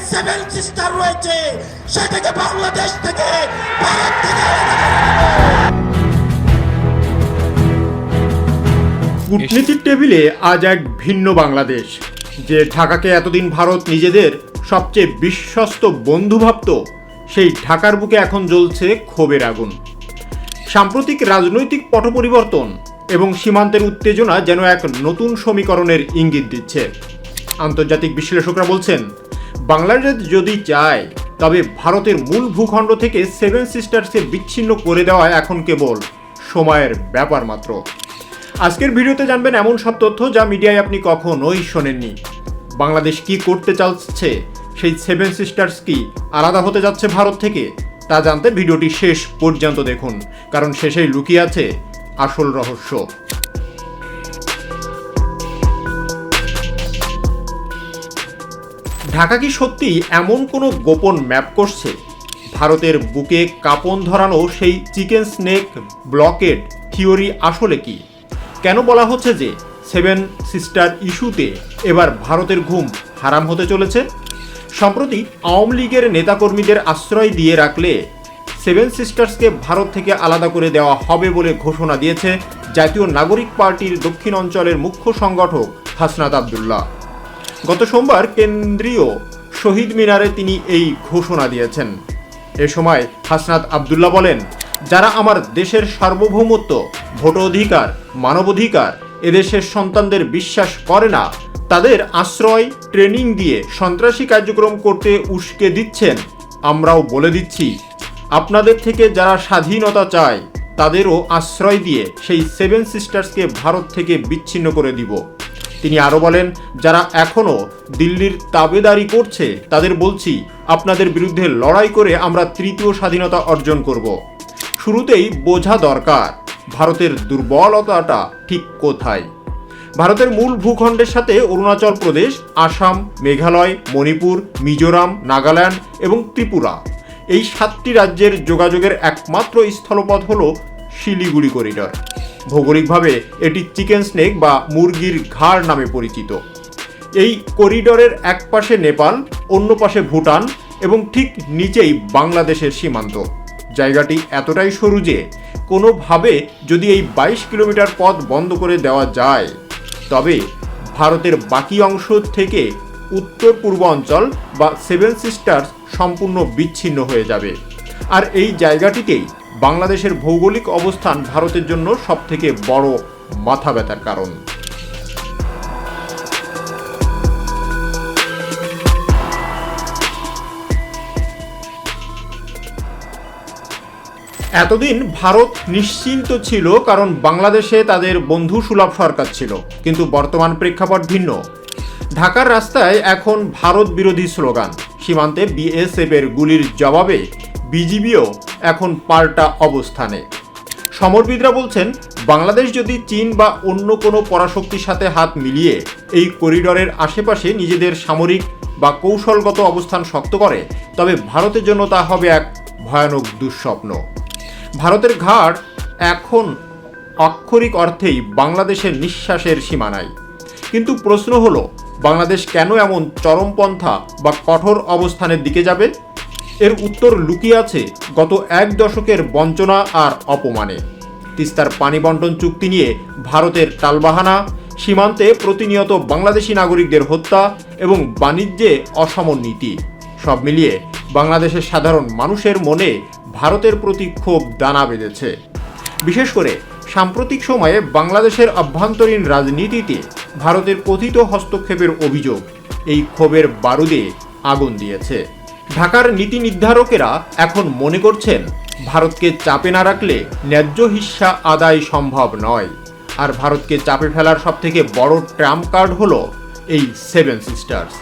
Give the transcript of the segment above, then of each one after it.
Seven sister রয়েছে সেটাকে বাংলাদেশ থেকে ভারত থেকে কূটনীতির টেবিলে আজ এক ভিন্ন বাংলাদেশ। যে ঢাকাকে এতদিন ভারত নিজেদের সবচেয়ে বিশ্বস্ত বন্ধু ভাবত, সেই ঢাকার বুকে এখন জ্বলছে ক্ষোভের আগুন। সাম্প্রতিক রাজনৈতিক পট পরিবর্তন এবং সীমান্তের উত্তেজনা যেন এক নতুন সমীকরণের ইঙ্গিত দিচ্ছে। আন্তর্জাতিক বিশ্লেষকরা বলছেন, বাংলাদেশ যদি চায় তবে ভারতের মূল ভূখণ্ড থেকে সেভেন সিস্টার্সকে বিচ্ছিন্ন করে দেওয়া এখন কেবল সময়ের ব্যাপার মাত্র। আজকের ভিডিওতে জানবেন এমন সব তথ্য যা মিডিয়ায় আপনি কখনোই শোনেননি। বাংলাদেশ কি করতে চাচ্ছে, সেই সেভেন সিস্টার্স কি আলাদা হতে যাচ্ছে ভারত থেকে, তা জানতে ভিডিওটি শেষ পর্যন্ত দেখুন, কারণ শেষেই লুকিয়ে আছে আসল রহস্য। ঢাকা কি সত্যি এমন কোনো গোপন ম্যাপ করছে? ভারতের বুকে কাঁপন ধরানো সেই চিকেন স্নেক ব্লকেড থিওরি আসলে কি? কেন বলা হচ্ছে যে সেভেন সিস্টার ইস্যুতে এবার ভারতের ঘুম হারাম হতে চলেছে? সম্প্রতি আওয়ামী লীগের নেতাকর্মীদের আশ্রয় দিয়ে রাখলে সেভেন সিস্টার্সকে ভারত থেকে আলাদা করে দেওয়া হবে বলে ঘোষণা দিয়েছে জাতীয় নাগরিক পার্টির দক্ষিণ অঞ্চলের মুখ্য সংগঠক হাসনাত আবদুল্লাহ। গত সোমবার কেন্দ্রীয় শহীদ মিনারে তিনি এই ঘোষণা দিয়েছেন। এ সময় হাসনাত আবদুল্লাহ বলেন, যারা আমার দেশের সার্বভৌমত্ব, ভোটাধিকার, মানবাধিকার, এদেশের সন্তানদের বিশ্বাস করে না, তাদের আশ্রয় ট্রেনিং দিয়ে সন্ত্রাসী কার্যক্রম করতে উস্কে দিচ্ছেন। আমরাও বলে দিচ্ছি, আপনাদের থেকে যারা স্বাধীনতা চায় তাদেরও আশ্রয় দিয়ে সেই সেভেন সিস্টার্সকে ভারত থেকে বিচ্ছিন্ন করে দিব। তিনি আরও বলেন, যারা এখনও দিল্লির তাবেদারি করছে তাদের বলছি, আপনাদের বিরুদ্ধে লড়াই করে আমরা তৃতীয় স্বাধীনতা অর্জন করব। শুরুতেই বোঝা দরকার ভারতের দুর্বলতাটা ঠিক কোথায়। ভারতের মূল ভূখণ্ডের সাথে অরুণাচল প্রদেশ, আসাম, মেঘালয়, মণিপুর, মিজোরাম, নাগাল্যান্ড এবং ত্রিপুরা, এই 7টি রাজ্যের যোগাযোগের একমাত্র স্থলপথ হল শিলিগুড়ি করিডর। ভৌগোলিকভাবে এটি চিকেন স্নেক বা মুরগির ঘাড় নামে পরিচিত। এই করিডরের এক পাশে নেপাল, অন্য পাশে ভুটান এবং ঠিক নিচেই বাংলাদেশের সীমান্ত। জায়গাটি এতটাই সরু যে কোনোভাবে যদি এই 22 কিলোমিটার পথ বন্ধ করে দেওয়া যায় তবে ভারতের বাকি অংশ থেকে উত্তর পূর্বাঞ্চল বা সেভেন সিস্টার্স সম্পূর্ণ বিচ্ছিন্ন হয়ে যাবে। আর এই জায়গাটিতেই বাংলাদেশের ভৌগোলিক অবস্থান ভারতের জন্য সবথেকে বড় মাথা ব্যথার কারণ। এতদিন ভারত নিশ্চিন্ত ছিল, কারণ বাংলাদেশে তাদের বন্ধু সুলভ সরকার ছিল। কিন্তু বর্তমান প্রেক্ষাপট ভিন্ন। ঢাকার রাস্তায় এখন ভারত বিরোধী স্লোগান। সীমান্তে বিএসএফ এর গুলির জবাবে বিজিবিও এখন পাল্টা অবস্থানে। সমরবিদরা বলছেন, বাংলাদেশ যদি চীন বা অন্য কোনো পরাশক্তির সাথে হাত মিলিয়ে এই করিডরের আশেপাশে নিজেদের সামরিক বা কৌশলগত অবস্থান শক্ত করে, তবে ভারতের জন্য তা হবে এক ভয়ানক দুঃস্বপ্ন। ভারতের ঘাড় এখন আক্ষরিক অর্থেই বাংলাদেশের নিঃশ্বাসের সীমানায়। কিন্তু প্রশ্ন হলো, বাংলাদেশ কেন এমন চরমপন্থা বা কঠোর অবস্থানের দিকে যাবে? এর উত্তর লুকিয়ে আছে গত 1 দশকের বঞ্চনা আর অপমানে। তিস্তার পানি বন্টন চুক্তি নিয়ে ভারতের টালবাহানা, সীমান্তে প্রতিনিয়ত বাংলাদেশি নাগরিকদের হত্যা এবং বাণিজ্যে অসম নীতি, সব মিলিয়ে বাংলাদেশের সাধারণ মানুষের মনে ভারতের প্রতি ক্ষোভ দানা বেঁধেছে। বিশেষ করে সাম্প্রতিক সময়ে বাংলাদেশের আভ্যন্তরীণ রাজনীতিতে ভারতের কথিত হস্তক্ষেপের অভিযোগ এই ক্ষোভের বারুদে আগুন দিয়েছে। ঢাকার নীতি নির্ধারকেরা এখন মনে করছেন, ভারতকে চাপে না রাখলে ন্যায্য হিস্সা আদায় সম্ভব নয়। আর ভারতকে চাপে ফেলার সবথেকে বড় ট্রাম্প কার্ড হলো এই সেভেন সিস্টার্স।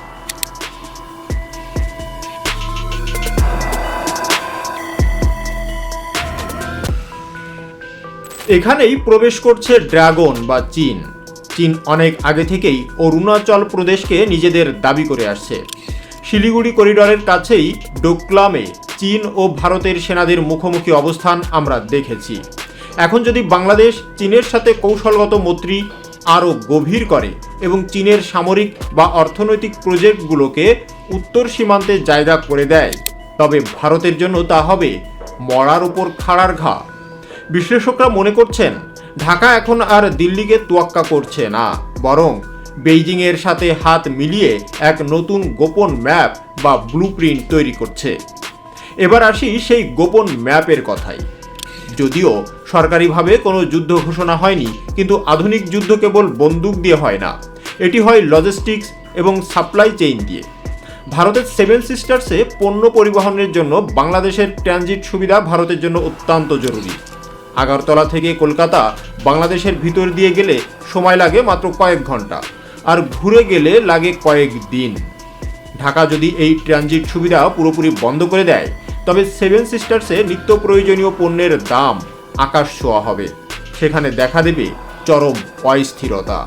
এখানেই প্রবেশ করছে ড্রাগন বা চীন। চীন অনেক আগে থেকেই অরুণাচল প্রদেশকে নিজেদের দাবি করে আসছে। শিলিগুড়ি করিডরের কাছেই ডোকলামে চীন ও ভারতের সেনাদের মুখোমুখি অবস্থান আমরা দেখেছি। এখন যদি বাংলাদেশ চীনের সাথে কৌশলগত মৈত্রী আরও গভীর করে, এবং চীনের সামরিক বা অর্থনৈতিক প্রজেক্টগুলোকে উত্তর সীমান্তে জায়গা করে দেয়, তবে ভারতের জন্য তা হবে মরার উপর খাড়ার ঘা। বিশ্লেষকরা মনে করছেন ঢাকা এখন আর দিল্লিকে তোয়াক্কা করছে না, বরং বেইজিংয়ের সাথে হাত মিলিয়ে এক নতুন গোপন ম্যাপ বা ব্লুপ্রিন্ট তৈরি করছে। এবার আসি সেই গোপন ম্যাপের কথায়। যদিও সরকারিভাবে কোনো যুদ্ধ ঘোষণা হয়নি, কিন্তু আধুনিক যুদ্ধ কেবল বন্দুক দিয়ে হয় না, এটি হয় লজিস্টিক্স এবং সাপ্লাই চেইন দিয়ে। ভারতের সেভেন সিস্টার্সে পণ্য পরিবহনের জন্য বাংলাদেশের ট্রানজিট সুবিধা ভারতের জন্য অত্যন্ত জরুরি। আগরতলা থেকে কলকাতা বাংলাদেশের ভিতর দিয়ে গেলে সময় লাগে মাত্র কয়েক ঘন্টা, আর ঘুরে গেলে লাগে কয়েক দিন। ঢাকা যদি এই ট্রানজিট সুবিধা পুরোপুরি বন্ধ করে দেয়, তবে সেভেন সিস্টার্সে নিত্য প্রয়োজনীয় পণ্যের দাম আকাশ ছোঁয়া হবে। সেখানে দেখা দেবে চরম অস্থিরতা।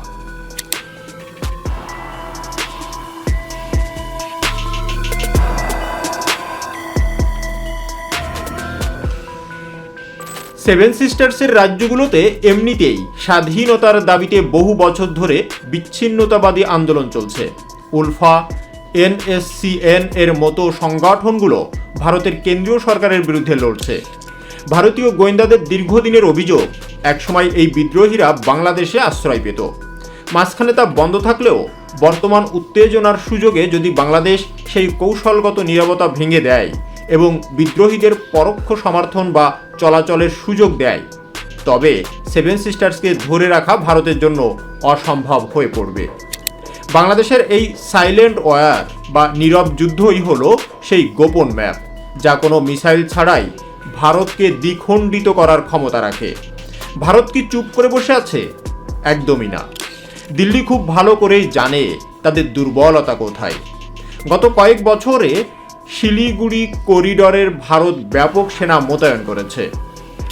সেভেন সিস্টার্সের রাজ্যগুলোতে এমনিতেই স্বাধীনতার দাবিতে বহু বছর ধরে বিচ্ছিন্নতাবাদী আন্দোলন চলছে। উলফা, NSCN এর মতো সংগঠনগুলো ভারতের কেন্দ্রীয় সরকারের বিরুদ্ধে লড়ছে। ভারতীয় গোয়েন্দাদের দীর্ঘদিনের অভিযোগ, একসময় এই বিদ্রোহীরা বাংলাদেশে আশ্রয় পেত। মাঝখানে তা বন্ধ থাকলেও বর্তমান উত্তেজনার সুযোগে যদি বাংলাদেশ সেই কৌশলগত নীরবতা ভেঙে দেয় এবং বিদ্রোহীদের পরোক্ষ সমর্থন বা চলাচলের সুযোগ দেয়, তবে সেভেন সিস্টার্সকে ধরে রাখা ভারতের জন্য অসম্ভব হয়ে পড়বে। বাংলাদেশের এই সাইলেন্ট ওয়ার বা নীরব যুদ্ধই হলো সেই গোপন ম্যাপ, যা কোনো মিসাইল ছাড়াই ভারতকে দ্বিখণ্ডিত করার ক্ষমতা রাখে। ভারত কি চুপ করে বসে আছে? একদমই না। দিল্লি খুব ভালো করেই জানে তাদের দুর্বলতা কোথায়। গত কয়েক বছরে শিলিগুড়ি করিডরের ভারত ব্যাপক সেনা মোতায়েন করেছে।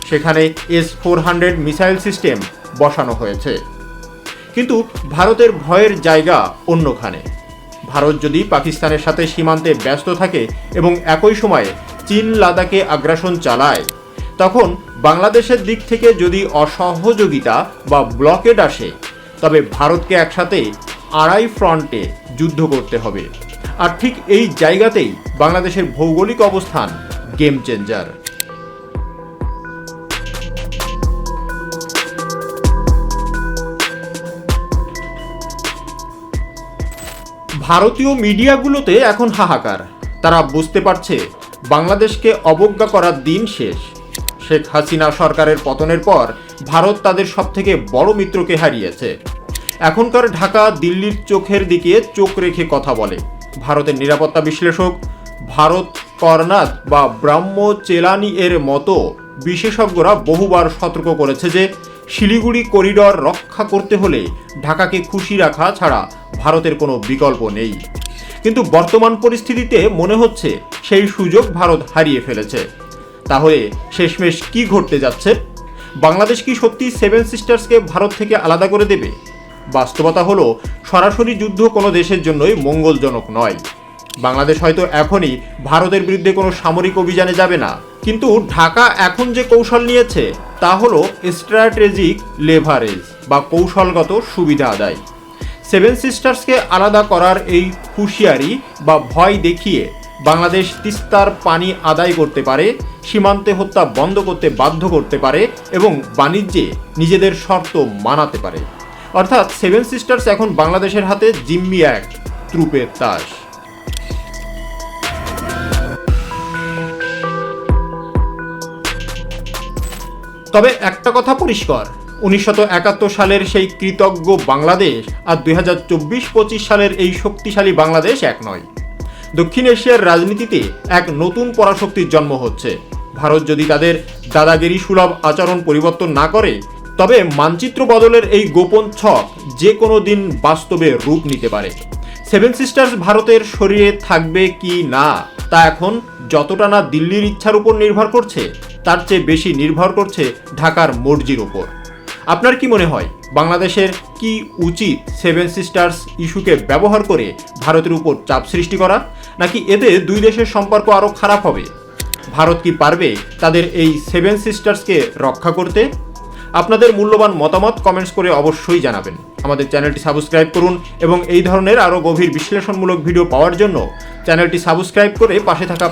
সেখানে S-400 মিসাইল সিস্টেম বসানো হয়েছে। কিন্তু ভারতের ভয়ের জায়গা অন্যখানে। ভারত যদি পাকিস্তানের সাথে সীমান্তে ব্যস্ত থাকে এবং একই সময়ে চীন লাদাখে আগ্রাসন চালায়, তখন বাংলাদেশের দিক থেকে যদি অসহযোগিতা বা ব্লকেড আসে, তবে ভারতকে একসাথে আড়াই ফ্রন্টে যুদ্ধ করতে হবে। আর ঠিক এই জায়গাতেই বাংলাদেশের ভৌগোলিক অবস্থান গেম চেঞ্জার। ভারতীয় মিডিয়াগুলোতে এখন হাহাকার। তারা বুঝতে পারছে বাংলাদেশকে অবজ্ঞা করার দিন শেষ। শেখ হাসিনা সরকারের পতনের পর ভারত তাদের সবথেকে বড় মিত্রকে হারিয়েছে। এখনকার ঢাকা দিল্লির চোখের দিকে চোখ রেখে কথা বলে। ভারতের নিরাপত্তা বিশ্লেষক ভারত করনাথ বা ব্রাহ্ম চেলানি এর মতো বিশেষজ্ঞরা বহুবার সতর্ক করেছে যে শিলিগুড়ি করিডর রক্ষা করতে হলে ঢাকাকে খুশি রাখা ছাড়া ভারতের কোনো বিকল্প নেই। কিন্তু বর্তমান পরিস্থিতিতে মনে হচ্ছে সেই সুযোগ ভারত হারিয়ে ফেলেছে। তাহলে শেষমেশ কি ঘটতে যাচ্ছে? বাংলাদেশ কি সত্যি সেভেন সিস্টার্সকে ভারত থেকে আলাদা করে দেবে? বাস্তবতা হলো সরাসরি যুদ্ধ কোনো দেশের জন্যই মঙ্গলজনক নয়। বাংলাদেশ হয়তো এখনই ভারতের বিরুদ্ধে কোনো সামরিক অভিযানে যাবে না, কিন্তু ঢাকা এখন যে কৌশল নিয়েছে তা হলো স্ট্র্যাটেজিক লেভারেজ বা কৌশলগত সুবিধা আদায়। সেভেন সিস্টার্সকে আলাদা করার এই হুঁশিয়ারি বা ভয় দেখিয়ে বাংলাদেশ তিস্তার পানি আদায় করতে পারে, সীমান্তে হত্যা বন্ধ করতে বাধ্য করতে পারে এবং বাণিজ্যে নিজেদের শর্ত মানাতে পারে। অর্থাৎ সেভেন সিস্টার্স এখন বাংলাদেশের হাতে জিম্মি এক ত্রুপের তাস। তবে একটা কথা পরিষ্কার, 1971 সালের সেই কৃতজ্ঞ বাংলাদেশ আর 2024-25 সালের এই শক্তিশালী বাংলাদেশ এক নয়। দক্ষিণ এশিয়ার রাজনীতিতে এক নতুন পরাশক্তির জন্ম হচ্ছে। ভারত যদি তাদের দাদাগিরি সুলভ আচরণ পরিবর্তন না করে, তবে মানচিত্র বদলের এই গোপন ছক যে কোনো দিন বাস্তবে রূপ নিতে পারে। সেভেন সিস্টার্স ভারতের শরীরে থাকবে কি না তা এখন যতটা না দিল্লির ইচ্ছার উপর নির্ভর করছে, তার চেয়ে বেশি নির্ভর করছে ঢাকার মর্জির উপর। আপনার কি মনে হয় বাংলাদেশের কি উচিত সেভেন সিস্টার্স ইস্যুকে ব্যবহার করে ভারতের উপর চাপ সৃষ্টি করা, নাকি এতে দুই দেশের সম্পর্ক আরও খারাপ হবে? ভারত কি পারবে তাদের এই সেভেন সিস্টার্সকে রক্ষা করতে? আপনাদের মূল্যবান মতামত কমেন্টস করে অবশ্যই জানাবেন। আমাদের চ্যানেলটি সাবস্ক্রাইব করুন এবং এই ধরনের আরও গভীর বিশ্লেষণমূলক ভিডিও পাওয়ার জন্য চ্যানেলটি সাবস্ক্রাইব করে পাশে থাকা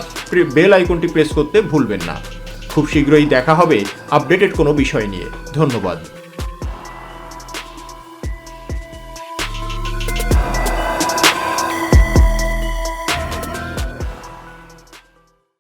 বেল আইকনটি প্রেস করতে ভুলবেন না। খুব শীঘ্রই দেখা হবে আপডেটেড কোনো বিষয় নিয়ে। ধন্যবাদ।